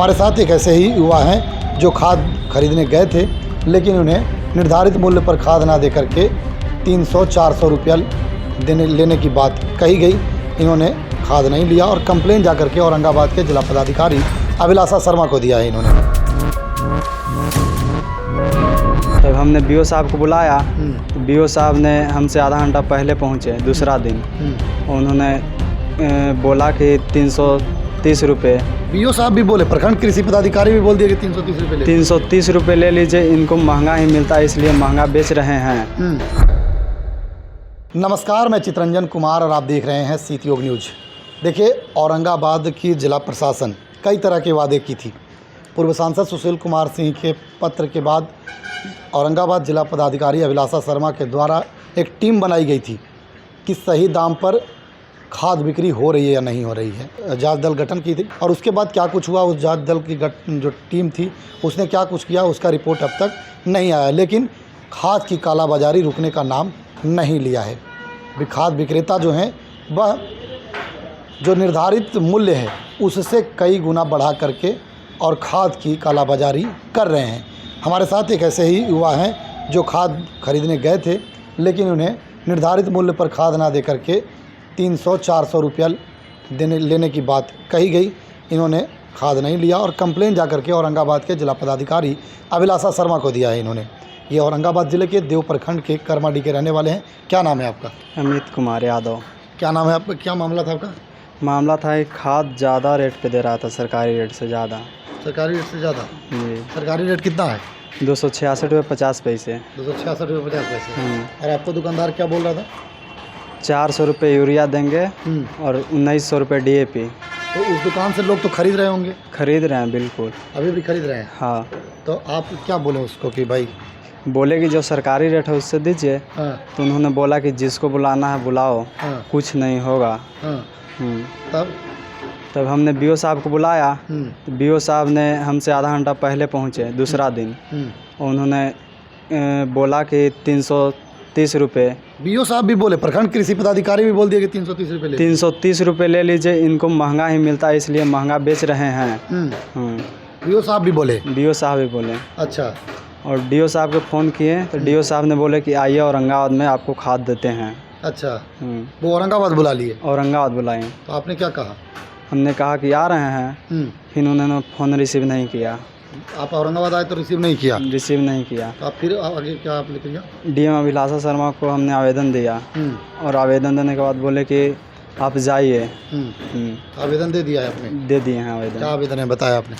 हमारे साथ एक ऐसे ही युवा हैं जो खाद खरीदने गए थे, लेकिन उन्हें निर्धारित मूल्य पर खाद ना दे करके 300-400 रुपया लेने की बात कही गई। इन्होंने खाद नहीं लिया और कंप्लेन जा करके औरंगाबाद के जिला पदाधिकारी अभिलाषा शर्मा को दिया है इन्होंने। तब हमने बीओ साहब को बुलाया। बीओ साहब ने हमसे आधा घंटा पहले पहुँचे दूसरा दिन। उन्होंने बोला कि 330 रुपये। बीओ साहब भी बोले, प्रखंड कृषि पदाधिकारी भी बोल दिया कि 330 रुपये 330 रुपये ले लीजिए, इनको महंगा ही मिलता है इसलिए महंगा बेच रहे हैं। नमस्कार, मैं चितरंजन कुमार और आप देख रहे हैं सीतयोग न्यूज। देखिए, औरंगाबाद की जिला प्रशासन कई तरह के वादे की थी। पूर्व सांसद सुशील कुमार सिंह के पत्र के बाद औरंगाबाद जिला पदाधिकारी अभिलाषा शर्मा के द्वारा एक टीम बनाई गई थी कि सही दाम पर खाद बिक्री हो रही है या नहीं हो रही है। जांच दल गठन की थी और उसके बाद क्या कुछ हुआ, उस जांच दल की जो टीम थी उसने क्या कुछ किया, उसका रिपोर्ट अब तक नहीं आया। लेकिन खाद की कालाबाजारी रुकने का नाम नहीं लिया है। खाद विक्रेता जो हैं वह जो निर्धारित मूल्य है उससे कई गुना बढ़ा करके और खाद की कालाबाजारी कर रहे हैं। हमारे साथ एक ऐसे ही युवा हैं जो खाद खरीदने गए थे, लेकिन उन्हें निर्धारित मूल्य पर खाद ना दे करके 300-400 रुपया लेने की बात कही गई। इन्होंने खाद नहीं लिया और कंप्लेन जा करके औरंगाबाद के जिला पदाधिकारी अभिलाषा शर्मा को दिया है इन्होंने। ये औरंगाबाद ज़िले के देव प्रखंड के करमाडी के रहने वाले हैं। क्या नाम है आपका? अमित कुमार यादव। क्या नाम है आपका? क्या मामला था आपका? मामला था कि खाद ज़्यादा रेट पे दे रहा था, सरकारी रेट से ज़्यादा। सरकारी रेट से ज़्यादा? जी। सरकारी रेट कितना है? 266 रुपये 50 पैसे। 266 रुपये 50 पैसे। और आपको दुकानदार क्या बोल रहा था? 400 रुपये यूरिया देंगे और 1900 रुपये DAP। तो उस दुकान से लोग तो खरीद रहे होंगे? खरीद रहे हैं, बिल्कुल अभी भी खरीद रहे हैं। हाँ। तो आप क्या बोले उसको कि भाई? बोले कि जो सरकारी रेट है उससे दीजिए। हाँ। तो उन्होंने बोला कि जिसको बुलाना है बुलाओ। हाँ। कुछ नहीं होगा। हाँ। तब हमने बीओ साहब को बुलाया। तो बीओ साहब ने हमसे आधा घंटा पहले पहुँचे दूसरा दिन। उन्होंने बोला कि 330 रुपये। बीओ साहब भी बोले, प्रखंड कृषि पदाधिकारी भी बोल दिया कि 330 रुपये 330 रुपये ले लीजिए, इनको महंगा ही मिलता है इसलिए महंगा बेच रहे हैं। बीओ साहब भी बोले? बीओ साहब भी बोले। अच्छा। और डीओ साहब को फ़ोन किए तो डीओ साहब ने बोले कि आइए औरंगाबाद में आपको खाद देते हैं। अच्छा। वो औरंगाबाद बुला लिए? औरंगाबाद बुलाए। तो आपने क्या कहा? हमने कहा कि आ रहे हैं। फिर उन्होंने फ़ोन रिसीव नहीं किया। आप औरंगाबाद आए तो रिसीव नहीं किया? रिसीव नहीं किया। तो आप फिर आगे क्या आपने किया? DM अभिलाषा शर्मा को हमने आवेदन दिया और आवेदन देने के बाद बोले कि आप जाइए। आवेदन दे दिया है आपने? दे दिए हैं आवेदन। क्या आवेदन है बताया आपने?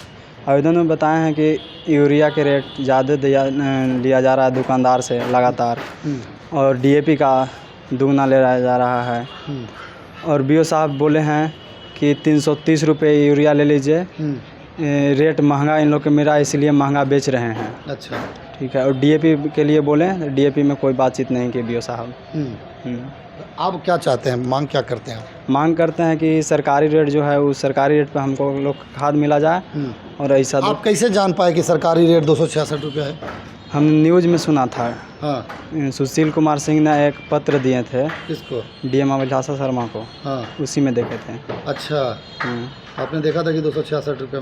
आवेदन में बताए हैं कि यूरिया के रेट ज़्यादा लिया जा रहा है दुकानदार से लगातार, और DAP का दुगना ले जा रहा है। और बीओ साहब बोले हैं कि 330 रुपये यूरिया ले लीजिए, रेट महंगा इन लोग के मेरा इसलिए महंगा बेच रहे हैं। अच्छा, ठीक है। और DAP के लिए बोले, DAP में कोई बातचीत नहीं की बीओ साहब। आप क्या चाहते हैं, मांग क्या करते हैं? मांग करते हैं कि सरकारी रेट जो है उस सरकारी रेट पे हमको लोग खाद मिला जाए। और ऐसा आप कैसे जान पाए कि सरकारी रेट 266 रुपया है? हम न्यूज़ में सुना था। हाँ। सुशील कुमार सिंह ने एक पत्र दिए थे। किसको? DM अभिलाषा शर्मा को। हाँ। उसी में देखे थे। अच्छा। आपने देखा था कि 266 रुपये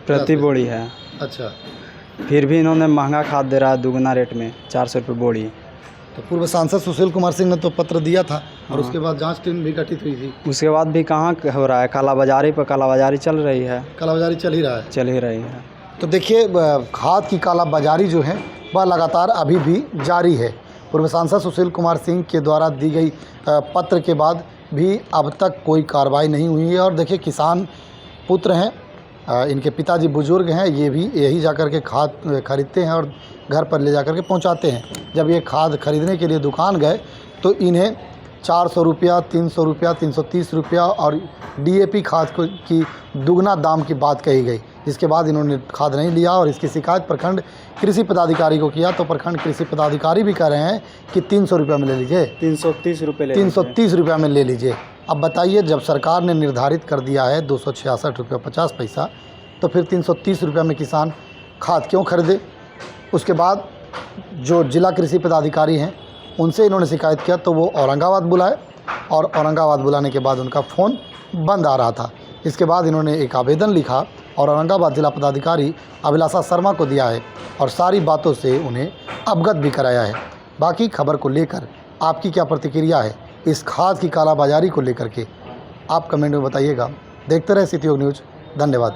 प्रति बोरी है। अच्छा। फिर भी इन्होंने महंगा खाद दे रहा है दुगना रेट में, 400 रुपये बोरी। तो पूर्व सांसद सुशील कुमार सिंह ने तो पत्र दिया था और उसके बाद जांच टीम भी गठित हुई थी। उसके बाद भी कहाँ हो रहा है? कालाबाजारी पर कालाबाजारी चल रही है। कालाबाजारी चल ही रहा है? चल ही रही है। तो देखिए, खाद की कालाबाजारी जो है वह लगातार अभी भी जारी है। पूर्व सांसद सुशील कुमार सिंह के द्वारा दी गई पत्र के बाद भी अब तक कोई कार्रवाई नहीं हुई है। और देखिए, किसान पुत्र हैं, इनके पिताजी बुजुर्ग हैं, ये भी यही जाकर के खाद खरीदते हैं और घर पर ले जाकर के पहुंचाते हैं। जब ये खाद खरीदने के लिए दुकान गए तो इन्हें 400 रुपया, 300 रुपया, 330 रुपया और DAP खाद की दुगना दाम की बात कही गई, जिसके बाद इन्होंने खाद नहीं लिया और इसकी शिकायत प्रखंड कृषि पदाधिकारी को किया। तो प्रखंड कृषि पदाधिकारी भी कह रहे हैं कि 300 रुपया में ले लीजिए, 330 रुपये 330 रुपया में ले लीजिए। अब बताइए, जब सरकार ने निर्धारित कर दिया है 266 रुपये 50 पैसा, तो फिर 330 रुपया में किसान खाद क्यों खरीदे? उसके बाद जो जिला कृषि पदाधिकारी हैं उनसे इन्होंने शिकायत किया तो वो औरंगाबाद बुलाए और औरंगाबाद बुलाने के बाद उनका फ़ोन बंद आ रहा था। इसके बाद इन्होंने एक आवेदन लिखा और औरंगाबाद जिला पदाधिकारी अभिलाषा शर्मा को दिया है और सारी बातों से उन्हें अवगत भी कराया है। बाकी खबर को लेकर आपकी क्या प्रतिक्रिया है, इस खाद की कालाबाजारी को लेकर के आप कमेंट में बताइएगा। देखते रहे सिटी न्यूज़। धन्यवाद।